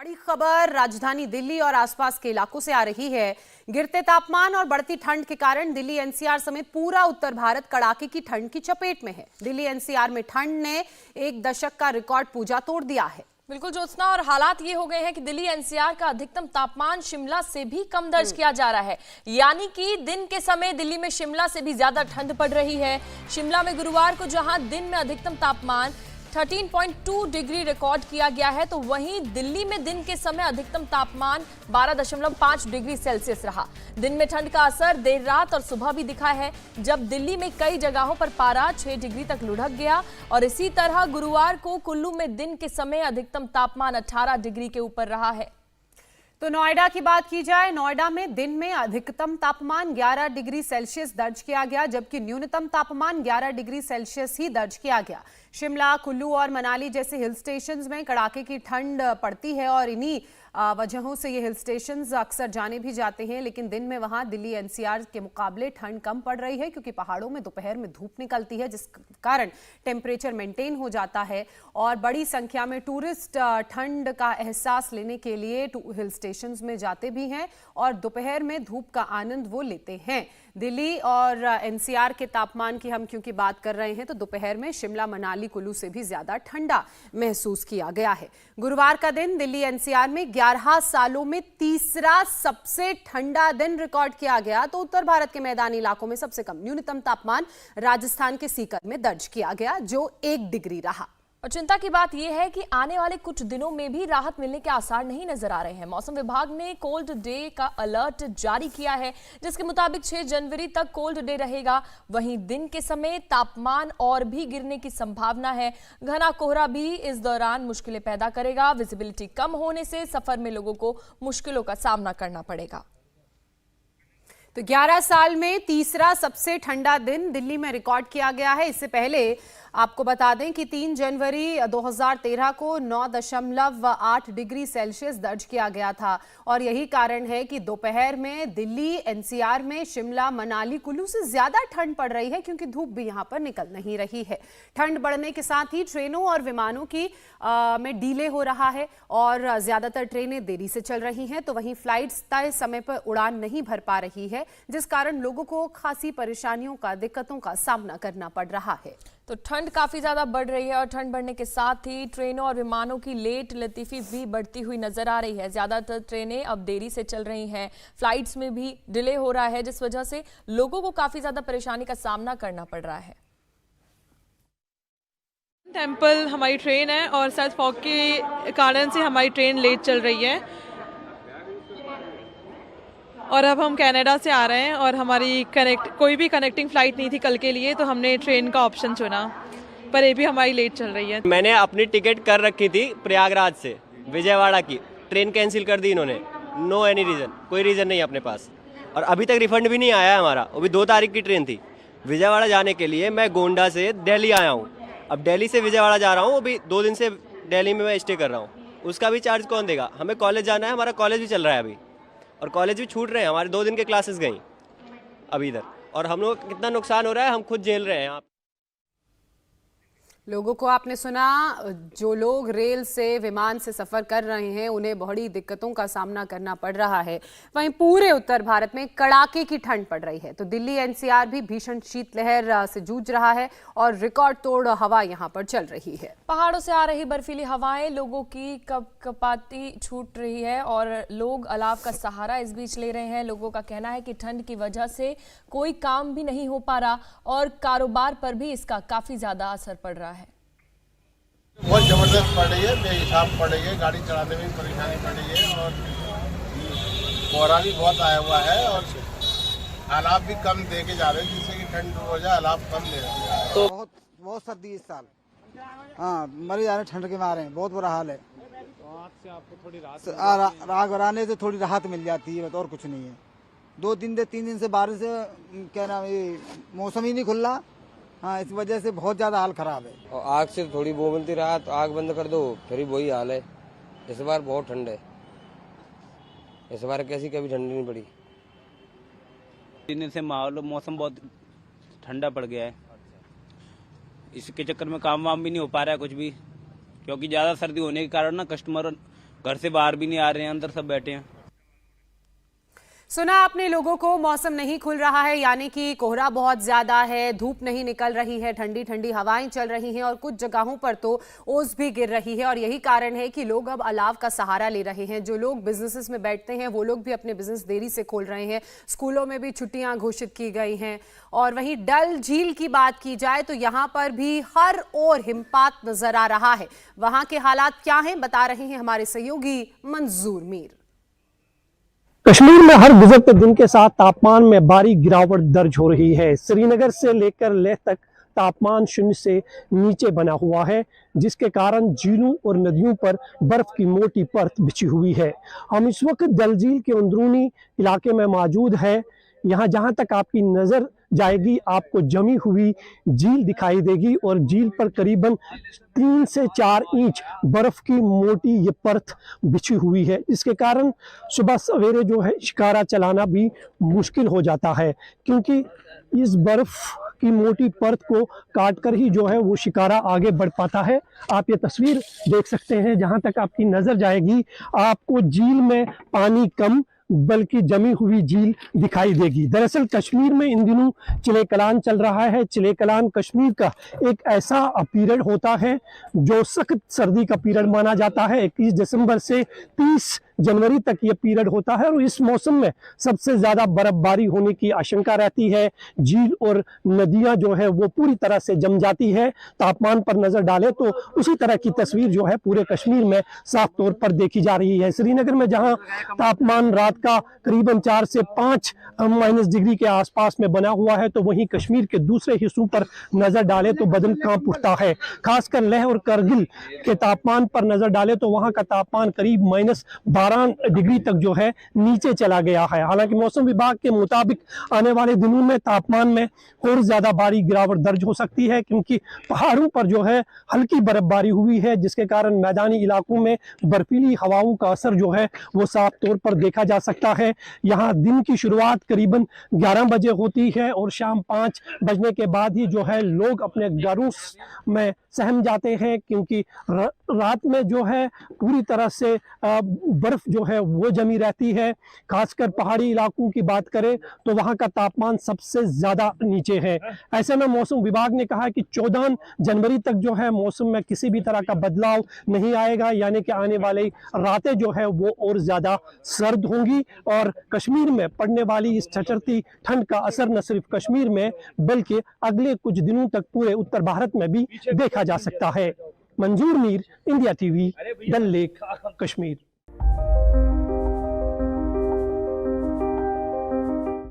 बड़ी खबर राजधानी दिल्ली और आसपास के इलाकों से आ रही है। गिरते तापमान और बढ़ती ठंड के कारण दिल्ली एनसीआर समेत पूरा उत्तर भारत कड़ाके की ठंड की चपेट में है। दिल्ली एनसीआर में ठंड ने एक दशक का रिकॉर्ड पूजा तोड़ दिया है। बिल्कुल ज्योत्सना, और हालात ये हो गए हैं कि दिल्ली एनसीआर का अधिकतम तापमान शिमला से भी कम दर्ज किया जा रहा है। यानी कि दिन के समय दिल्ली में शिमला से भी ज्यादा ठंड पड़ रही है। शिमला में गुरुवार को जहां दिन में अधिकतम तापमान 13.2 डिग्री रिकॉर्ड किया गया है, तो वहीं दिल्ली में दिन के समय अधिकतम तापमान 12.5 डिग्री सेल्सियस रहा। दिन में ठंड का असर देर रात और सुबह भी दिखा है, जब दिल्ली में कई जगहों पर पारा 6 डिग्री तक लुढ़क गया। और इसी तरह गुरुवार को कुल्लू में दिन के समय अधिकतम तापमान 18 डिग्री के ऊपर रहा है। तो नोएडा की बात की जाए, नोएडा में दिन में अधिकतम तापमान 11 डिग्री सेल्सियस दर्ज किया गया, जबकि न्यूनतम तापमान 11 डिग्री सेल्सियस ही दर्ज किया गया। शिमला, कुल्लू और मनाली जैसे हिल स्टेशंस में कड़ाके की ठंड पड़ती है और इन्हीं वजहों से ये हिल स्टेशंस अक्सर जाने भी जाते हैं। लेकिन दिन में वहां दिल्ली एनसीआर के मुकाबले ठंड कम पड़ रही है, क्योंकि पहाड़ों में दोपहर में धूप निकलती है, जिस कारण टेम्परेचर मेंटेन हो जाता है और बड़ी संख्या में टूरिस्ट ठंड का एहसास लेने के लिए हिल स्टेशंस में जाते भी हैं और दोपहर में धूप का आनंद वो लेते हैं। दिल्ली और एनसीआर के तापमान की हम क्योंकि बात कर रहे हैं, तो दोपहर में शिमला, मनाली, कुल्लू से भी ज्यादा ठंडा महसूस किया गया है। गुरुवार का दिन दिल्ली एनसीआर में 11 सालों में तीसरा सबसे ठंडा दिन रिकॉर्ड किया गया। तो उत्तर भारत के मैदानी इलाकों में सबसे कम न्यूनतम तापमान राजस्थान के सीकर में दर्ज किया गया, जो 1 डिग्री रहा। और चिंता की बात यह है कि आने वाले कुछ दिनों में भी राहत मिलने के आसार नहीं नजर आ रहे हैं। मौसम विभाग ने कोल्ड डे का अलर्ट जारी किया है, जिसके मुताबिक 6 जनवरी तक कोल्ड डे रहेगा। वहीं दिन के समय तापमान और भी गिरने की संभावना है। घना कोहरा भी इस दौरान मुश्किलें पैदा करेगा। विजिबिलिटी कम होने से सफर में लोगों को मुश्किलों का सामना करना पड़ेगा। तो 11 साल में तीसरा सबसे ठंडा दिन दिल्ली में रिकॉर्ड किया गया है। इससे पहले आपको बता दें कि 3 जनवरी 2013 को 9.8 डिग्री सेल्सियस दर्ज किया गया था और यही कारण है कि दोपहर में दिल्ली एनसीआर में शिमला, मनाली, कुल्लू से ज्यादा ठंड पड़ रही है, क्योंकि धूप भी यहां पर निकल नहीं रही है। ठंड बढ़ने के साथ ही ट्रेनों और विमानों की में डिले हो रहा है और ज्यादातर ट्रेनें देरी से चल रही हैं, तो वहीं फ्लाइट्स तय समय पर उड़ान नहीं भर पा रही है, जिस कारण लोगों को खासी परेशानियों का, दिक्कतों का सामना करना पड़ रहा है। तो ठंड काफी ज्यादा बढ़ रही है और ठंड बढ़ने के साथ ही ट्रेनों और विमानों की लेट लतीफी भी बढ़ती हुई नजर आ रही है। ज्यादातर ट्रेनें अब देरी से चल रही हैं, फ्लाइट्स में भी डिले हो रहा है, जिस वजह से लोगों को काफी ज्यादा परेशानी का सामना करना पड़ रहा है। टेम्पल हमारी ट्रेन है और शायद फॉग के कारण से हमारी ट्रेन लेट चल रही है और अब हम कनाडा से आ रहे हैं और हमारी कोई भी कनेक्टिंग फ़्लाइट नहीं थी कल के लिए, तो हमने ट्रेन का ऑप्शन चुना, पर ये भी हमारी लेट चल रही है। मैंने अपनी टिकट कर रखी थी प्रयागराज से विजयवाड़ा की, ट्रेन कैंसिल कर दी इन्होंने, नो एनी रीज़न, कोई रीज़न नहीं अपने पास, और अभी तक रिफंड भी नहीं आया है हमारा। वो भी 2 तारीख की ट्रेन थी। विजयवाड़ा जाने के लिए मैं गोंडा से दिल्ली आया हूँ, अब दिल्ली से विजयवाड़ा जा रहा हूँ, अभी 2 दिन से दिल्ली में मैं स्टे कर रहा हूँ। उसका भी चार्ज कौन देगा? हमें कॉलेज जाना है, हमारा कॉलेज भी चल रहा है अभी, और कॉलेज भी छूट रहे हैं, हमारे 2 दिन के क्लासेस गई अभी इधर, और हम लोग कितना नुकसान हो रहा है हम खुद झेल रहे हैं। यहाँ लोगों को आपने सुना, जो लोग रेल से, विमान से सफर कर रहे हैं उन्हें बड़ी दिक्कतों का सामना करना पड़ रहा है। वहीं पूरे उत्तर भारत में कड़ाके की ठंड पड़ रही है, तो दिल्ली एनसीआर भी भीषण शीतलहर से जूझ रहा है और रिकॉर्ड तोड़ हवा यहां पर चल रही है। पहाड़ों से आ रही बर्फीली हवाएं लोगों की कपकपाती छूट रही है और लोग अलाव का सहारा इस बीच ले रहे हैं। लोगों का कहना है कि ठंड की वजह से कोई काम भी नहीं हो पा रहा और कारोबार पर भी इसका काफी ज्यादा असर पड़ रहा है। बहुत जबरदस्त पड़ रही है, बेहिसाब पड़ रही है, गाड़ी चलाने में भी परेशानी पड़ रही है और कोहरा भी बहुत आया हुआ है और अलाव भी कम दे के जा रहे हैं, जिससे कि ठंड हो जाए, अलाव कम दे रहे हैं। तो बहुत सर्दी इस साल, हाँ, मरे जा रहे ठंड के मारे, बहुत बुरा हाल है। तो आज से आपको थोड़ी राहत आने से थोड़ी राहत मिल जाती है, और कुछ नहीं है। 3 दिन से बारिश, क्या नाम, ये मौसम ही नहीं खुल रहा, हाँ, इस वजह से बहुत ज्यादा हाल खराब है। और आग से थोड़ी वो बनती राहत, आग बंद कर दो फिर वही हाल है। इस बार बहुत ठंड है, इस बार कैसी कभी ठंडी नहीं पड़ी। 3 दिन से मौसम बहुत ठंडा पड़ गया है, इसके चक्कर में काम वाम भी नहीं हो पा रहा है कुछ भी, क्योंकि ज़्यादा सर्दी होने के कारण ना कस्टमर घर से बाहर भी नहीं आ रहे हैं, अंदर सब बैठे हैं। सुना आपने लोगों को, मौसम नहीं खुल रहा है, यानी कि कोहरा बहुत ज्यादा है, धूप नहीं निकल रही है, ठंडी ठंडी हवाएं चल रही हैं और कुछ जगहों पर तो ओस भी गिर रही है। और यही कारण है कि लोग अब अलाव का सहारा ले रहे हैं। जो लोग बिजनेसेस में बैठते हैं वो लोग भी अपने बिजनेस देरी से खोल रहे हैं। स्कूलों में भी छुट्टियां घोषित की गई हैं। और वहीं डल झील की बात की जाए तो यहाँ पर भी हर ओर हिमपात नजर आ रहा है। वहां के हालात क्या हैं, बता रहे हैं हमारे सहयोगी मंजूर मीर। कश्मीर में हर गुजरते दिन के साथ तापमान में भारी गिरावट दर्ज हो रही है। श्रीनगर से लेकर लेह तक तापमान शून्य से नीचे बना हुआ है, जिसके कारण झीलों और नदियों पर बर्फ की मोटी परत बिछी हुई है। हम इस वक्त डल झील के अंदरूनी इलाके में मौजूद है। यहाँ जहाँ तक आपकी नज़र जाएगी आपको जमी हुई झील दिखाई देगी और झील पर करीबन 3 से 4 इंच बर्फ की मोटी ये परत बिछी हुई है, जिसके कारण सुबह सवेरे जो है शिकारा चलाना भी मुश्किल हो जाता है, क्योंकि इस बर्फ की मोटी परत को काटकर ही जो है वो शिकारा आगे बढ़ पाता है। आप ये तस्वीर देख सकते हैं, जहाँ तक आपकी नज़र जाएगी आपको झील में पानी कम बल्कि जमी हुई झील दिखाई देगी। दरअसल कश्मीर में इन दिनों चिले कलान चल रहा है। चिले कलान कश्मीर का एक ऐसा पीरियड होता है जो सख्त सर्दी का पीरियड माना जाता है। 21 दिसंबर से 30 जनवरी तक ये पीरियड होता है और इस मौसम में सबसे ज़्यादा बर्फबारी होने की आशंका रहती है। झील और नदियां जो है वो पूरी तरह से जम जाती है। तापमान पर नज़र डालें तो उसी तरह की तस्वीर जो है पूरे कश्मीर में साफ तौर पर देखी जा रही है। श्रीनगर में जहां तापमान रात का करीबन 4 से 5 माइनस डिग्री के आसपास में बना हुआ है, तो वहीं कश्मीर के दूसरे हिस्सों पर नज़र डालें तो बदन कांप उठता है। खासकर लेह और करगिल के तापमान पर नज़र डालें तो वहाँ का तापमान करीब -12 डिग्री तक जो है नीचे चला गया है। हालांकि मौसम विभाग के मुताबिक आने वाले दिनों में तापमान में और ज्यादा भारी गिरावट दर्ज हो सकती है, क्योंकि पहाड़ों पर जो है हल्की बर्फबारी हुई है, जिसके कारण मैदानी इलाकों में बर्फीली हवाओं का असर जो है वो साफ तौर पर देखा जा सकता है। यहाँ दिन की शुरुआत करीबन 11 बजे होती है और शाम 5 बजने के बाद ही जो है लोग अपने घरों में सहम जाते हैं, क्योंकि रात में जो है पूरी तरह से बर्फ जो है वो जमी रहती है। खासकर पहाड़ी इलाकों की बात करें तो वहां का तापमान सबसे ज्यादा नीचे है। ऐसे में मौसम विभाग ने कहा कि 14 जनवरी तक जो है मौसम में किसी भी तरह का बदलाव नहीं आएगा, यानी कि आने वाली रातें जो है वो और ज्यादा सर्द होंगी और कश्मीर में पड़ने वाली इस चचरती ठंड का असर न सिर्फ कश्मीर में बल्कि अगले कुछ दिनों तक पूरे उत्तर भारत में भी देखा जा सकता है। मंजूर मीर, इंडिया टीवी, डल लेक, कश्मीर।